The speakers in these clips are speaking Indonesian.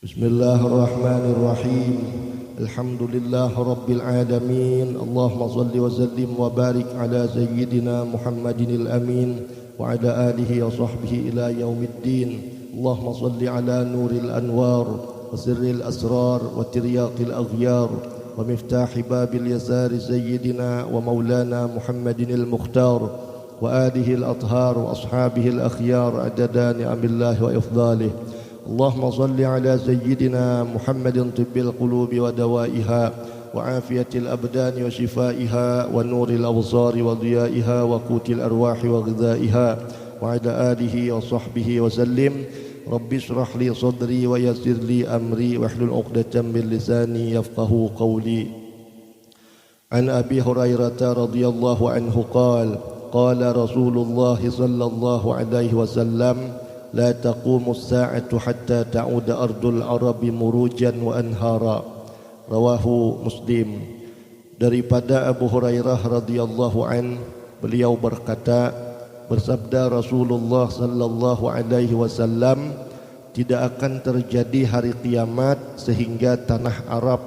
Bismillahirrahmanirrahim. Alhamdulillah rabbil alamin. Allahumma salli wa sallim wa barik ala sayyidina Muhammadinil amin wa ala alihi wa sahbihi ila yaumiddin. Allahumma salli ala nuril anwar wa sirril asrar wa tiryaqil aghyar wa miftahi babil yasar sayyidina wa maulana Muhammadinil mukhtar wa alihi al-athhar wa ashabihi al-akhyar adada ni'amillahi wa ifdalih. اللهم صل على سيدنا محمد طب القلوب ودوائها وعافية الأبدان وشفائها ونور الأبصار وضيائها وقوت الأرواح وغذائها وعلى آله وصحبه وسلم. رب اشرح لي صدري ويسر لي أمري واحلل عقدة من لساني يفقه قولي. عن أبي هريرة رضي الله عنه قال قال رسول الله صلى الله عليه وسلم لا تقوم الساعة حتى تعود أرض العرب مروجا وأنهارا. Rawahu Muslim. Daripada Abu Hurairah radhiyallahu an, beliau berkata, bersabda Rasulullah sallallahu alaihi wasallam, tidak akan terjadi hari kiamat sehingga tanah Arab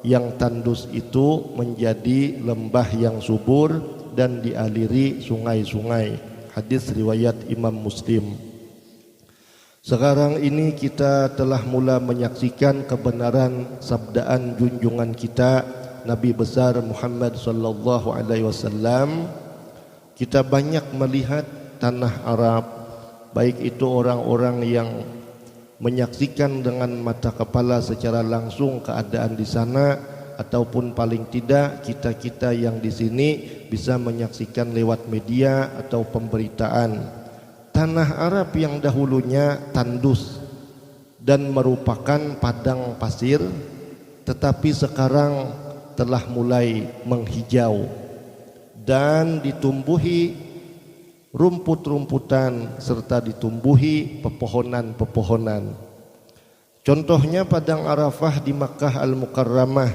yang tandus itu menjadi lembah yang subur dan dialiri sungai-sungai. Hadis riwayat Imam Muslim. Sekarang ini kita telah mula menyaksikan kebenaran sabdaan junjungan kita Nabi besar Muhammad sallallahu alaihi wasallam. Kita banyak melihat tanah Arab, baik itu orang-orang yang menyaksikan dengan mata kepala secara langsung keadaan di sana, ataupun paling tidak kita-kita yang di sini bisa menyaksikan lewat media atau pemberitaan. Tanah Arab yang dahulunya tandus dan merupakan padang pasir, tetapi sekarang telah mulai menghijau dan ditumbuhi rumput-rumputan serta ditumbuhi pepohonan-pepohonan. Contohnya padang Arafah di Makkah Al-Mukarramah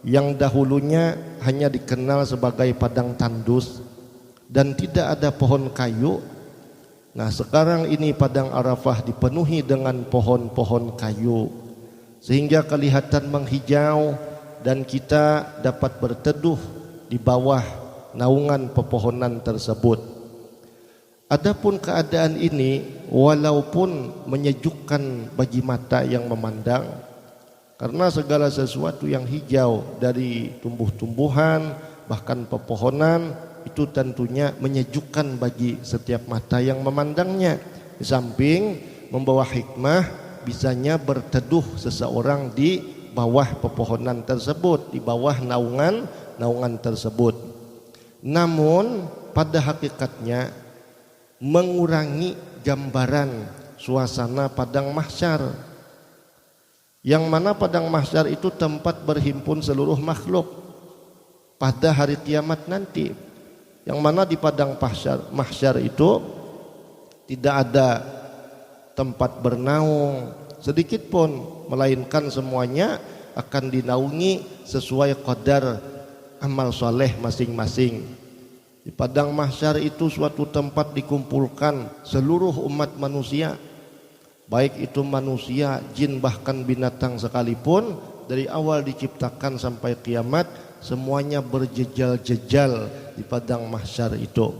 yang dahulunya hanya dikenal sebagai padang tandus dan tidak ada pohon kayu. Nah, sekarang ini padang Arafah dipenuhi dengan pohon-pohon kayu sehingga kelihatan menghijau dan kita dapat berteduh di bawah naungan pepohonan tersebut. Adapun keadaan ini walaupun menyejukkan bagi mata yang memandang, karena segala sesuatu yang hijau dari tumbuh-tumbuhan bahkan pepohonan itu tentunya menyejukkan bagi setiap mata yang memandangnya. Di samping membawa hikmah, bisanya berteduh seseorang di bawah pepohonan tersebut, di bawah naungan tersebut. Namun pada hakikatnya mengurangi gambaran suasana padang mahsyar, yang mana padang mahsyar itu tempat berhimpun seluruh makhluk pada hari kiamat nanti. Yang mana di padang mahsyar itu tidak ada tempat bernaung sedikit pun, melainkan semuanya akan dinaungi sesuai qadar amal soleh masing-masing. Di padang mahsyar itu suatu tempat dikumpulkan seluruh umat manusia, baik itu manusia, jin, bahkan binatang sekalipun. Dari awal diciptakan sampai kiamat semuanya berjejal-jejal di padang mahsyar itu.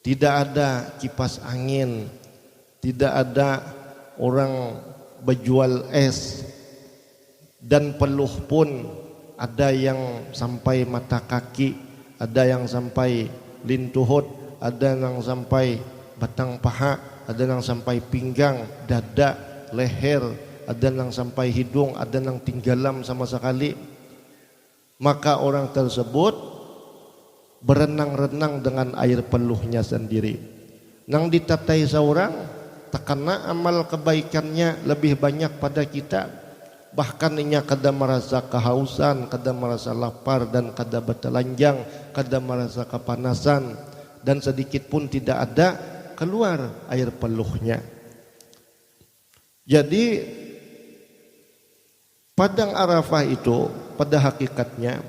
Tidak ada kipas angin, tidak ada orang berjual es, dan peluh pun ada yang sampai mata kaki, ada yang sampai lintuhut, ada yang sampai batang paha, ada yang sampai pinggang, dada, leher, ada yang sampai hidung, ada yang tinggalam sama sekali. Maka orang tersebut berenang-renang dengan air peluhnya sendiri. Nang ditatai seorang, takana amal kebaikannya lebih banyak pada kita. Bahkan inya kada merasa kehausan, kada merasa lapar, dan kada bertelanjang, kada merasa kepanasan, dan sedikit pun tidak ada keluar air peluhnya. Jadi padang Arafah itu pada hakikatnya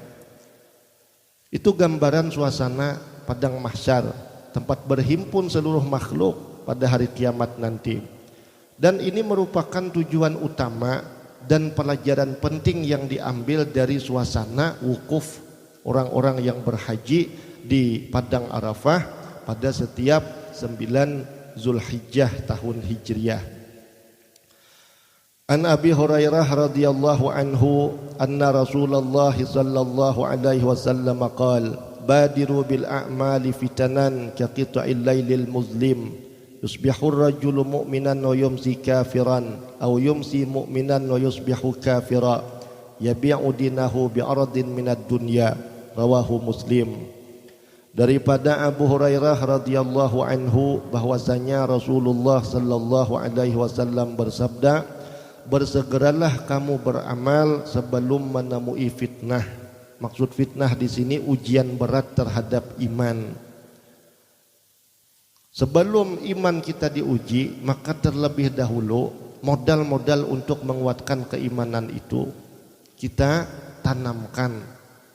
itu gambaran suasana padang mahsyar, tempat berhimpun seluruh makhluk pada hari kiamat nanti. Dan ini merupakan tujuan utama dan pelajaran penting yang diambil dari suasana wukuf orang-orang yang berhaji di Padang Arafah pada setiap 9 Zulhijjah tahun Hijriah. An Abi Hurairah radhiyallahu anhu anna Rasulullah sallallahu alaihi wasallam qala badiru bil a'mali fitanan ka qita'il lailil muzlim yusbihur rajulu mu'minan wa yumsi kafiran aw yumsi mu'minan wa yusbihu kafira yabi'u dinahu bi aradin minad dunya rawahu Muslim. Daripada Abu Hurairah radhiyallahu anhu bahwasanya Rasulullah sallallahu alaihi wasallam bersabda, bersegeralah kamu beramal sebelum menemui fitnah. Maksud fitnah di sini ujian berat terhadap iman. Sebelum iman kita diuji, maka terlebih dahulu modal-modal untuk menguatkan keimanan itu kita tanamkan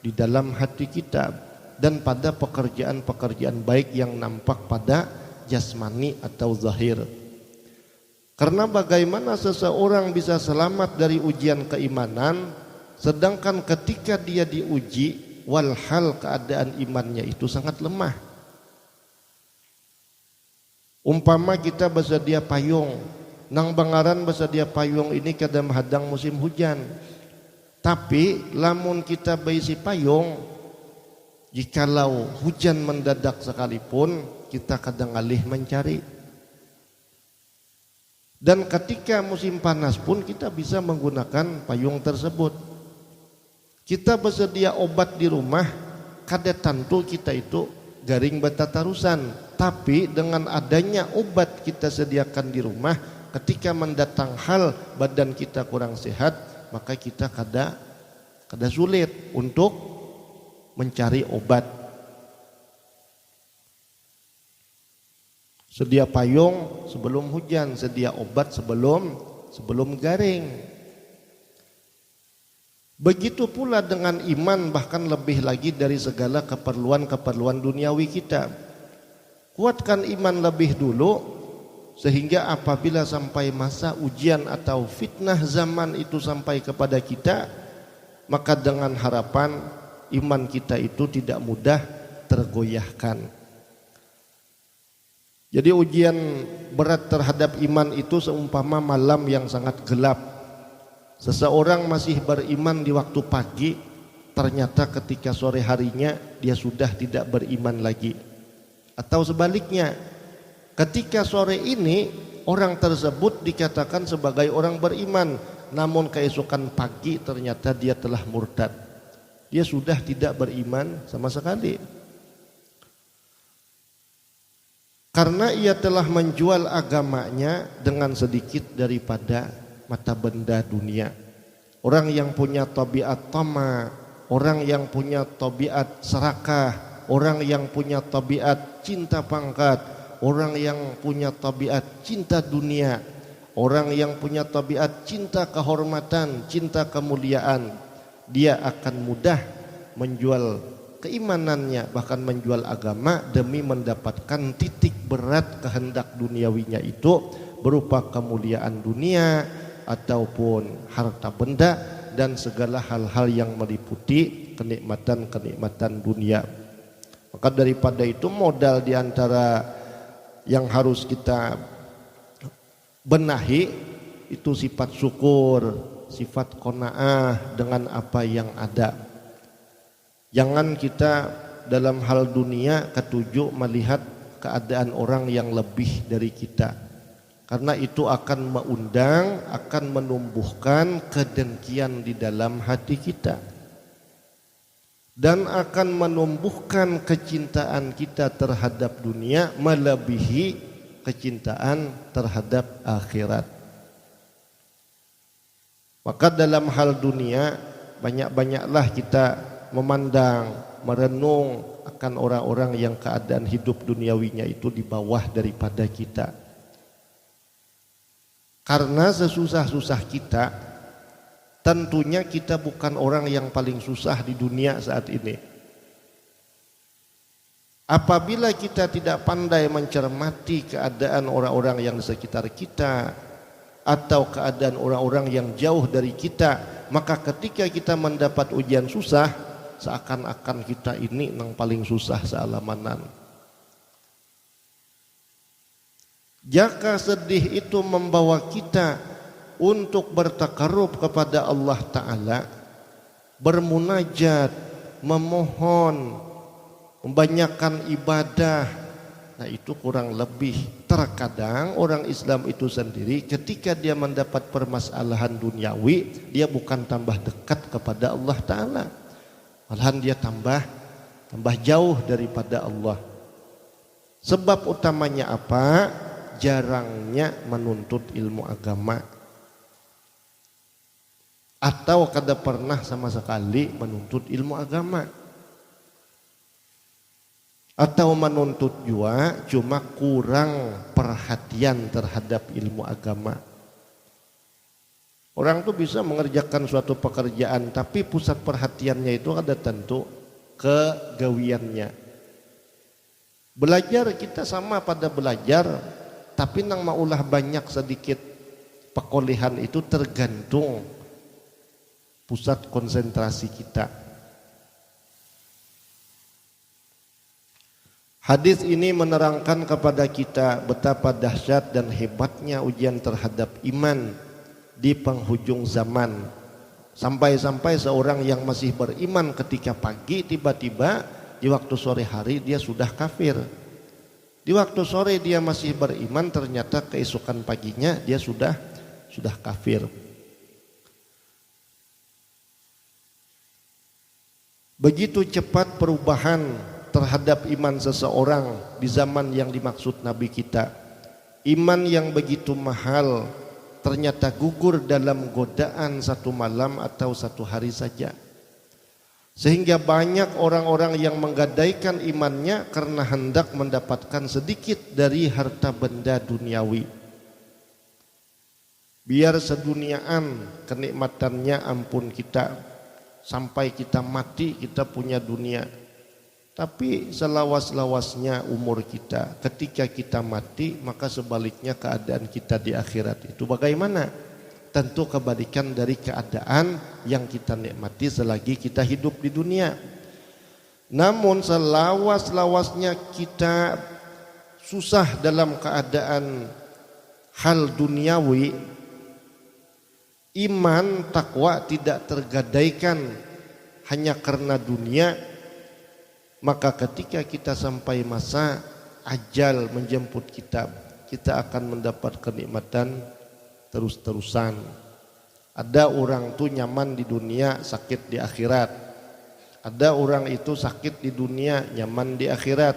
di dalam hati kita dan pada pekerjaan-pekerjaan baik yang nampak pada jasmani atau zahir. Karena bagaimana seseorang bisa selamat dari ujian keimanan sedangkan ketika dia diuji walhal keadaan imannya itu sangat lemah. Umpama kita bersedia payung, nang bangaran bersedia payung ini kadang hadang musim hujan. Tapi lamun kita berisi payung, jikalau hujan mendadak sekalipun kita kadang alih mencari. Dan ketika musim panas pun kita bisa menggunakan payung tersebut. Kita bersedia obat di rumah, kada tentu kita itu garing betatarusan. Tapi dengan adanya obat kita sediakan di rumah, ketika mendatang hal badan kita kurang sehat, maka kita kada sulit untuk mencari obat. Sedia payung sebelum hujan, sedia obat sebelum garing. Begitu pula dengan iman, bahkan lebih lagi dari segala keperluan-keperluan duniawi kita. Kuatkan iman lebih dulu sehingga apabila sampai masa ujian atau fitnah zaman itu sampai kepada kita, maka dengan harapan iman kita itu tidak mudah tergoyahkan. Jadi ujian berat terhadap iman itu seumpama malam yang sangat gelap. Seseorang masih beriman di waktu pagi, ternyata ketika sore harinya dia sudah tidak beriman lagi. Atau sebaliknya, ketika sore ini orang tersebut dikatakan sebagai orang beriman, namun keesokan pagi ternyata dia telah murtad. Dia sudah tidak beriman sama sekali. Karena ia telah menjual agamanya dengan sedikit daripada mata benda dunia. Orang yang punya tabiat tama, orang yang punya tabiat serakah, orang yang punya tabiat cinta pangkat, orang yang punya tabiat cinta dunia, orang yang punya tabiat cinta kehormatan, cinta kemuliaan, dia akan mudah menjual keimanannya, bahkan menjual agama demi mendapatkan titik berat kehendak duniawinya itu berupa kemuliaan dunia ataupun harta benda dan segala hal-hal yang meliputi kenikmatan-kenikmatan dunia. Maka daripada itu modal diantara yang harus kita benahi itu sifat syukur, sifat qanaah dengan apa yang ada. Jangan kita dalam hal dunia ketujuh melihat keadaan orang yang lebih dari kita. Karena itu akan mengundang, akan menumbuhkan kedengkian di dalam hati kita. Dan akan menumbuhkan kecintaan kita terhadap dunia melebihi kecintaan terhadap akhirat. Maka dalam hal dunia banyak-banyaklah kita memandang, merenung akan orang-orang yang keadaan hidup duniawinya itu di bawah daripada kita. Karena sesusah-susah kita, tentunya kita bukan orang yang paling susah di dunia saat ini. Apabila kita tidak pandai mencermati keadaan orang-orang yang di sekitar kita, atau keadaan orang-orang yang jauh dari kita, maka ketika kita mendapat ujian susah, seakan-akan kita ini yang paling susah sealamanan. Jika sedih itu membawa kita untuk bertakarub kepada Allah Ta'ala, bermunajat, memohon, membanyakkan ibadah, nah itu kurang lebih. Terkadang orang Islam itu sendiri ketika dia mendapat permasalahan duniawi, dia bukan tambah dekat kepada Allah Ta'ala, malahan dia tambah jauh daripada Allah. Sebab utamanya apa? Jarangnya menuntut ilmu agama, atau kada pernah sama sekali menuntut ilmu agama, atau menuntut juga cuma kurang perhatian terhadap ilmu agama. Orang tuh bisa mengerjakan suatu pekerjaan tapi pusat perhatiannya itu ada tentu kegawiannya. Belajar kita sama pada belajar, tapi nang maulah banyak sedikit pekolehan itu tergantung pusat konsentrasi kita. Hadis ini menerangkan kepada kita betapa dahsyat dan hebatnya ujian terhadap iman di penghujung zaman. Sampai-sampai seorang yang masih beriman ketika pagi, tiba-tiba di waktu sore hari dia sudah kafir. Di waktu sore dia masih beriman, ternyata keesokan paginya dia sudah kafir. Begitu cepat perubahan terhadap iman seseorang di zaman yang dimaksud Nabi kita. Iman yang begitu mahal ternyata gugur dalam godaan satu malam atau satu hari saja. Sehingga banyak orang-orang yang menggadaikan imannya karena hendak mendapatkan sedikit dari harta benda duniawi. Biar seduniaan kenikmatannya ampun kita, sampai kita mati kita punya dunia. Tapi selawas-lawasnya umur kita, ketika kita mati maka sebaliknya keadaan kita di akhirat itu bagaimana? Tentu kebalikan dari keadaan yang kita nikmati selagi kita hidup di dunia. Namun selawas-lawasnya kita susah dalam keadaan hal duniawi, iman takwa tidak tergadaikan hanya karena dunia, maka ketika kita sampai masa ajal menjemput kita, kita akan mendapat kenikmatan terus-terusan. Ada orang tuh nyaman di dunia, sakit di akhirat. Ada orang itu sakit di dunia, nyaman di akhirat.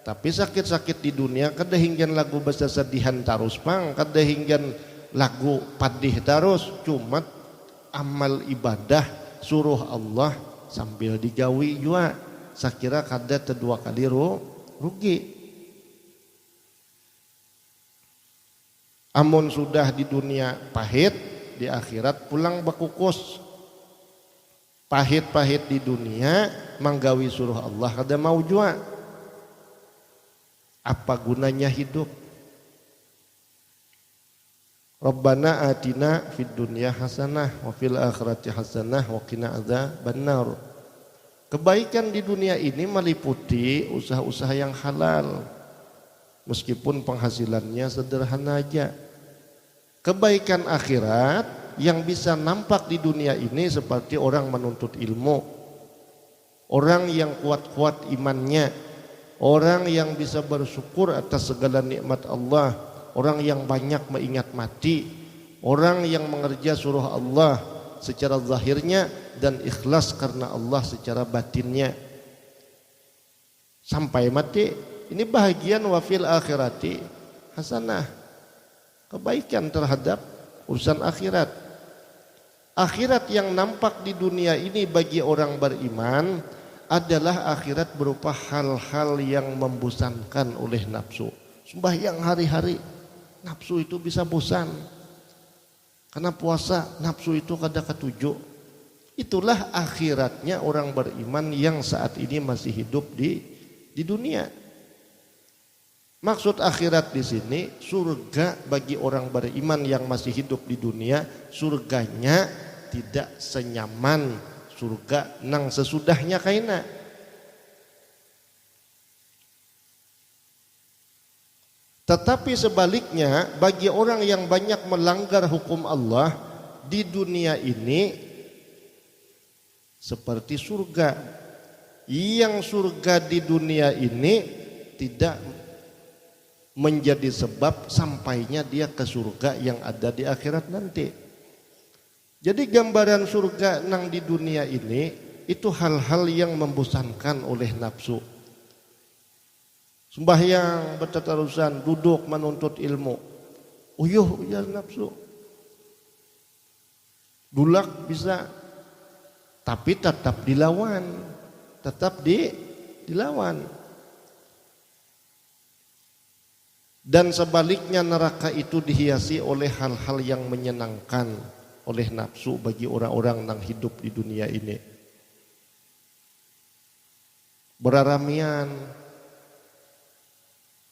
Tapi sakit-sakit di dunia kada hinggan lagu bahasa sedihan terus pang, kada hinggan lagu padih terus, cuma amal ibadah suruh Allah sambil digawi juga. Sakira kada kedua kali rugi. Amun sudah di dunia pahit, di akhirat pulang bakukus. Pahit-pahit di dunia manggawi suruh Allah kada mau jua. Apa gunanya hidup? Rabbana atina fid dunya hasanah wa fil akhirati hasanah wa qina adzabannar. Kebaikan di dunia ini meliputi usaha-usaha yang halal, meskipun penghasilannya sederhana aja. Kebaikan akhirat yang bisa nampak di dunia ini seperti orang menuntut ilmu, orang yang kuat-kuat imannya, orang yang bisa bersyukur atas segala nikmat Allah, orang yang banyak mengingat mati, orang yang mengerja suruh Allah secara zahirnya dan ikhlas karena Allah secara batinnya. Sampai mati ini bahagian wafil akhirati hasanah, kebaikan terhadap urusan akhirat. Akhirat yang nampak di dunia ini bagi orang beriman adalah akhirat berupa hal-hal yang membosankan oleh nafsu. Sembahyang hari-hari, nafsu itu bisa bosan. Karena puasa, nafsu itu kada ketujuh. Itulah akhiratnya orang beriman yang saat ini masih hidup di dunia. Maksud akhirat di sini surga bagi orang beriman yang masih hidup di dunia, surganya tidak senyaman surga nang sesudahnya kaina. Tetapi sebaliknya bagi orang yang banyak melanggar hukum Allah di dunia ini seperti surga. Yang surga di dunia ini tidak menjadi sebab sampainya dia ke surga yang ada di akhirat nanti. Jadi gambaran surga nang di dunia ini itu hal-hal yang membosankan oleh nafsu. Sembahyang bertatarusan, duduk menuntut ilmu. Uyuh ya nafsu. Dulak bisa, tapi tetap dilawan. Tetap dilawan. Dan sebaliknya neraka itu dihiasi oleh hal-hal yang menyenangkan oleh nafsu bagi orang-orang yang hidup di dunia ini. Beraramian,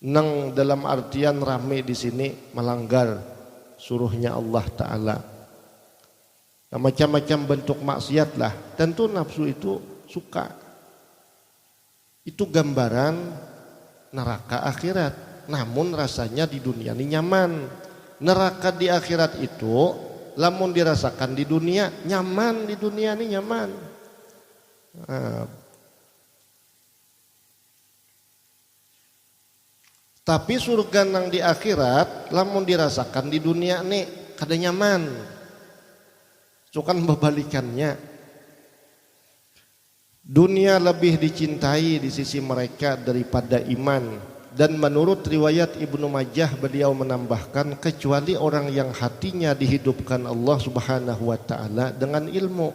nang dalam artian rame di sini melanggar suruhnya Allah Ta'ala. Nah, macam-macam bentuk maksiat lah. Tentu nafsu itu suka. Itu gambaran neraka akhirat. Namun rasanya di dunia ini nyaman. Neraka di akhirat itu lamun dirasakan di dunia nyaman, di dunia ini nyaman. Nah, tapi surga nang di akhirat lamun dirasakan di dunia ini kada nyaman. Cukan berbalikannya. Dunia lebih dicintai di sisi mereka daripada iman. Dan menurut riwayat Ibnu Majah beliau menambahkan kecuali orang yang hatinya dihidupkan Allah Subhanahu wa taala dengan ilmu.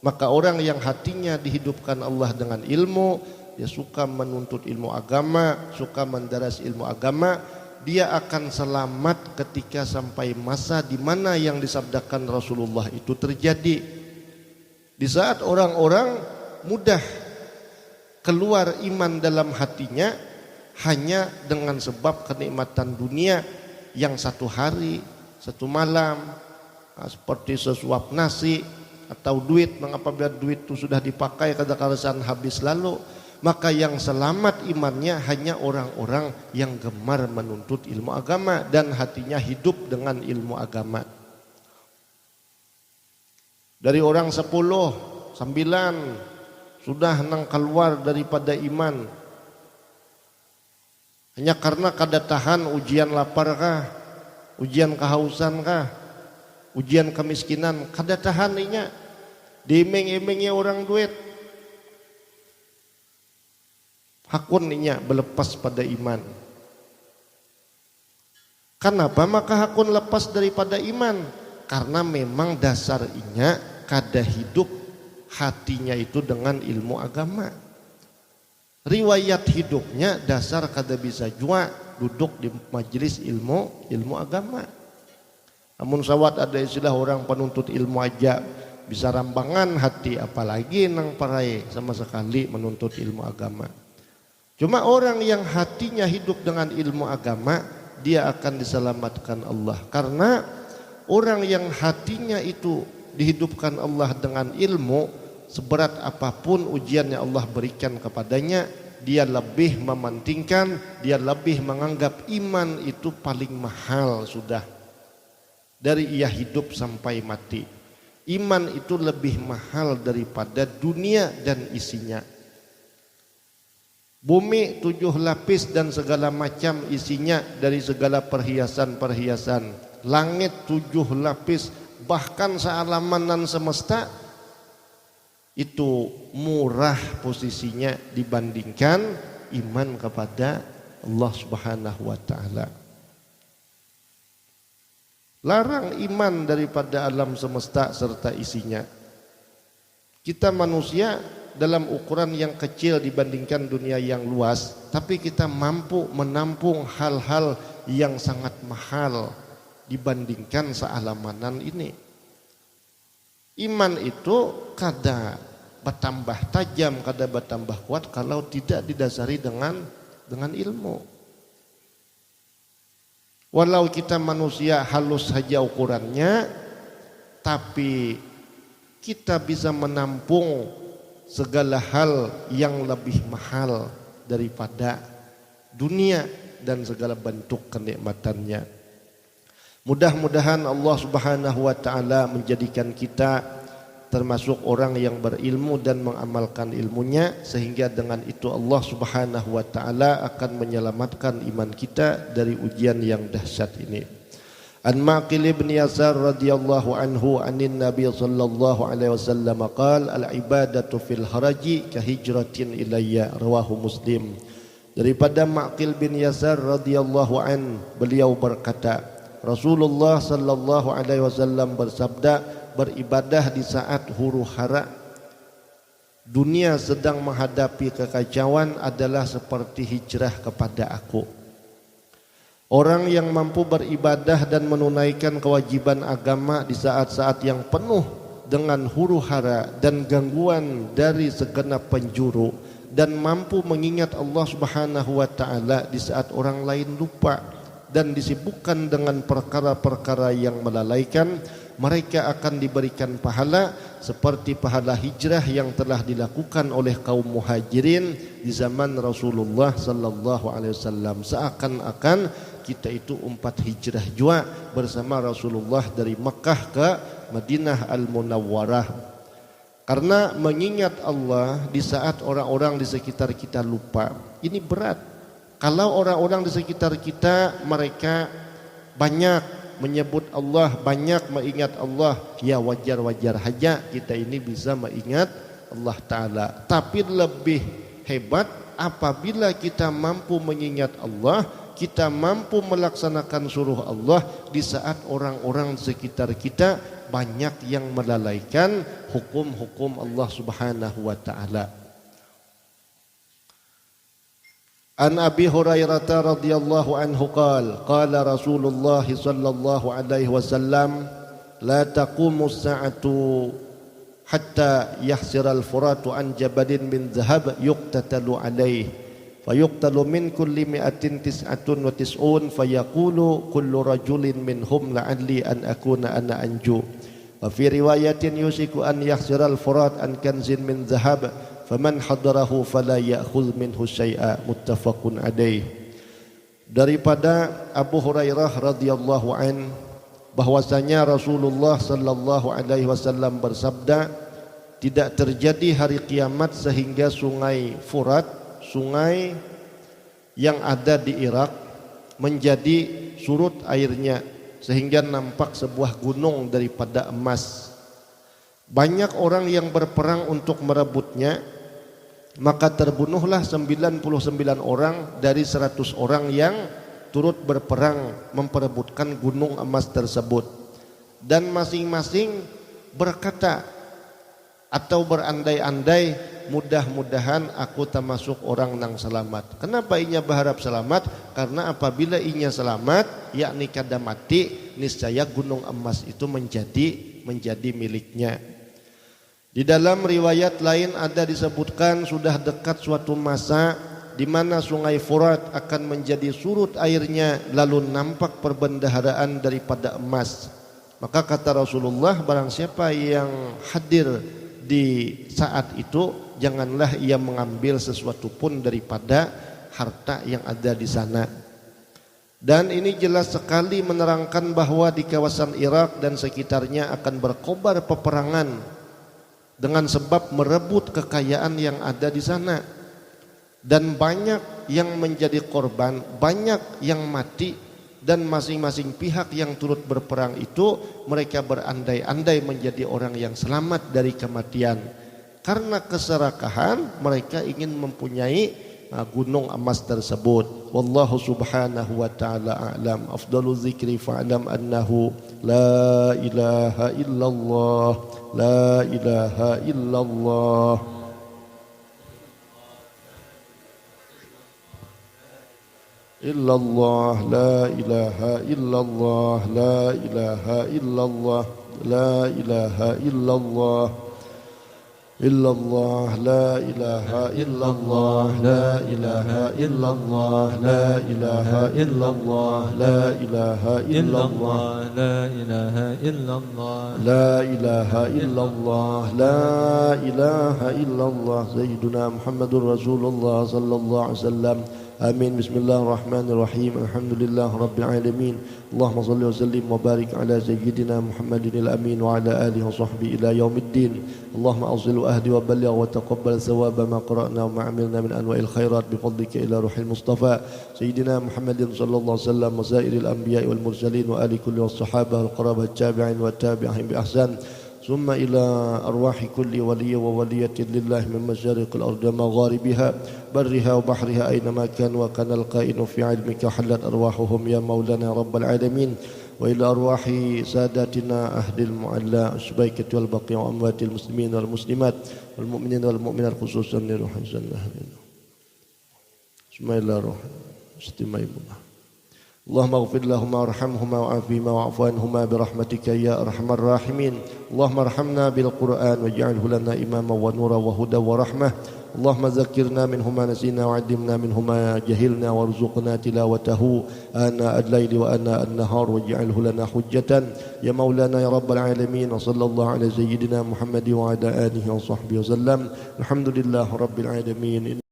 Maka orang yang hatinya dihidupkan Allah dengan ilmu, dia suka menuntut ilmu agama, suka mendaras ilmu agama, dia akan selamat ketika sampai masa di mana yang disabdakan Rasulullah itu terjadi. Di saat orang-orang mudah keluar iman dalam hatinya hanya dengan sebab kenikmatan dunia yang satu hari, satu malam, seperti sesuap nasi atau duit. Apabila duit itu sudah dipakai kadang-kadang habis lalu, maka yang selamat imannya hanya orang-orang yang gemar menuntut ilmu agama dan hatinya hidup dengan ilmu agama. Dari orang 10, 9 sudah nang keluar daripada iman. Hanya karena kada tahan ujian lapar kah, ujian kehausan kah, ujian kemiskinan, kada tahan inya. Diiming-imingnya orang duit. Hakun inya berlepas pada iman. Kenapa maka hakun lepas daripada iman? Karena memang dasar inya kada hidup hatinya itu dengan ilmu agama. Riwayat hidupnya dasar kada bisa jua duduk di majelis ilmu agama. Namun sawat ada istilah orang penuntut ilmu aja bisa rambangan hati, apalagi nang parai sama sekali menuntut ilmu agama. Cuma orang yang hatinya hidup dengan ilmu agama, dia akan diselamatkan Allah. Karena orang yang hatinya itu dihidupkan Allah dengan ilmu, seberat apapun ujian yang Allah berikan kepadanya, dia lebih mementingkan, dia lebih menganggap iman itu paling mahal sudah. Dari ia hidup sampai mati. Iman itu lebih mahal daripada dunia dan isinya. Bumi 7 lapis dan segala macam isinya dari segala perhiasan-perhiasan. Langit 7 lapis, bahkan sealaman dan semesta, itu murah posisinya dibandingkan iman kepada Allah Subhanahu wa taala. Larang iman daripada alam semesta serta isinya. Kita manusia dalam ukuran yang kecil dibandingkan dunia yang luas, tapi kita mampu menampung hal-hal yang sangat mahal dibandingkan sealamanan ini. Iman itu kada bertambah tajam, kada bertambah kuat kalau tidak didasari dengan ilmu. Walau kita manusia halus saja ukurannya, tapi kita bisa menampung segala hal yang lebih mahal daripada dunia dan segala bentuk kenikmatannya. Mudah-mudahan Allah Subhanahu wa taala menjadikan kita termasuk orang yang berilmu dan mengamalkan ilmunya, sehingga dengan itu Allah Subhanahu wa taala akan menyelamatkan iman kita dari ujian yang dahsyat ini. An Maqil bin Yasar radhiyallahu anhu anin Nabi sallallahu alaihi wasallam qala al ibadatu fil haraji ka hijratin ilayya, rawahu Muslim. Daripada Maqil bin Yasar radhiyallahu an, beliau berkata, Rasulullah sallallahu alaihi wasallam bersabda, beribadah di saat huru hara dunia sedang menghadapi kekacauan adalah seperti hijrah kepada aku. Orang yang mampu beribadah dan menunaikan kewajiban agama di saat-saat yang penuh dengan huru hara dan gangguan dari segenap penjuru, dan mampu mengingat Allah Subhanahu wa taala di saat orang lain lupa dan disibukkan dengan perkara-perkara yang melalaikan, mereka akan diberikan pahala seperti pahala hijrah yang telah dilakukan oleh kaum muhajirin di zaman Rasulullah sallallahu alaihi wasallam. Seakan-akan kita itu 4 hijrah jua bersama Rasulullah dari Mekah ke Madinah Al-Munawwarah. Karena mengingat Allah di saat orang-orang di sekitar kita lupa, ini berat. Kalau orang-orang di sekitar kita mereka banyak menyebut Allah, banyak mengingat Allah, ya wajar-wajar saja kita ini bisa mengingat Allah Ta'ala. Tapi lebih hebat apabila kita mampu mengingat Allah, kita mampu melaksanakan suruh Allah di saat orang-orang di sekitar kita banyak yang melalaikan hukum-hukum Allah Subhanahu wa Ta'ala. An Abi Hurairah radhiyallahu anhu qala Rasulullah sallallahu alaihi wasallam la taqumu as-sa'atu hatta yahsira al-furatu an jabalin min dhahab yuqtatalu alaihi fayuqtalu min kulli mi'atin tis'atun wa tis'un fayaqulu kullu rajulin minhum la'alli an akuna ana anju wa fi riwayatin yusiku an yahsira al-furat an kanzin min dhahab faman hadarahu fala ya'khudh minhu syai'a, muttafaqun alaih. Daripada Abu Hurairah radhiyallahu an bahwasanya Rasulullah sallallahu alaihi wasallam bersabda, tidak terjadi hari kiamat sehingga sungai Furat, sungai yang ada di Irak, menjadi surut airnya sehingga nampak sebuah gunung daripada emas. Banyak orang yang berperang untuk merebutnya, maka terbunuhlah 99 orang dari 100 orang yang turut berperang memperebutkan gunung emas tersebut. Dan masing-masing berkata atau berandai-andai, mudah-mudahan aku termasuk orang yang selamat. Kenapa inya berharap selamat? Karena apabila inya selamat, yakni kada mati, niscaya gunung emas itu menjadi miliknya. Di dalam riwayat lain ada disebutkan sudah dekat suatu masa di mana sungai Furat akan menjadi surut airnya, lalu nampak perbendaharaan daripada emas. Maka kata Rasulullah, barang siapa yang hadir di saat itu, janganlah ia mengambil sesuatu pun daripada harta yang ada di sana. Dan ini jelas sekali menerangkan bahwa di kawasan Irak dan sekitarnya akan berkobar peperangan dengan sebab merebut kekayaan yang ada di sana, dan banyak yang menjadi korban, banyak yang mati, dan masing-masing pihak yang turut berperang itu mereka berandai-andai menjadi orang yang selamat dari kematian. Karena keserakahan mereka ingin mempunyai gunung emas tersebut. Wallahu subhanahu wa ta'ala a'lam. Afdalu zikri fa'lam annahu la ilaha illallah, la ilaha illallah. Illallah, la ilaha illallah, la ilaha illallah, la ilaha illallah. إلا الله لا إله إلا الله لا إله إلا الله لا إله إلا الله لا إله إلا الله لا إله إلا الله لا إله إلا الله لا إله إلا الله سيدنا محمد رسول الله صلى الله عليه وسلم آمين. بسم الله الرحمن الرحيم الحمد لله رب العالمين اللهم صل وسلم وبارك على سيدنا محمد الأمين وعلى آله وصحبه إلى يوم الدين اللهم أوصل وأهدي وبلغ وتقبل ثواب ما قرأنا وما عملنا من أنواع الخيرات بفضلك إلى روح المصطفى سيدنا محمد صلى الله عليه وسلم وسائر الأنبياء والمرسلين وآل كل والصحابة والقرابة التابعين والتابعين بإحسان ثم إلى أرواح كل ولي وولية لله من مشارق الأرض ومغاربها برها وبحرها أينما كان وكان القائن في علمك حلت أرواحهم يا مولانا رب العالمين وإلى أرواح ساداتنا أهل المعلى الشبيكة والبقيع وأموات المسلمين والمسلمات والمؤمنين والمؤمنات خصوصا لروح الجنة بسم الله الرحمن الرحيم اللهم اغفر لهما وارحمهما وعافهما واعف عنهما برحمتك يا أرحم الراحمين اللهم ارحمنا بالقرآن واجعله لنا إماما ونورا وهدى ورحمة اللهم ذكرنا منه ما نسينا وعلمنا منه ما جهلنا وارزقنا تلاوته آناء الليل وآناء النهار واجعله لنا حجة يا مولانا يا رب العالمين وصلى الله على سيدنا محمد وعلى آله وصحبه وسلم الحمد لله رب العالمين.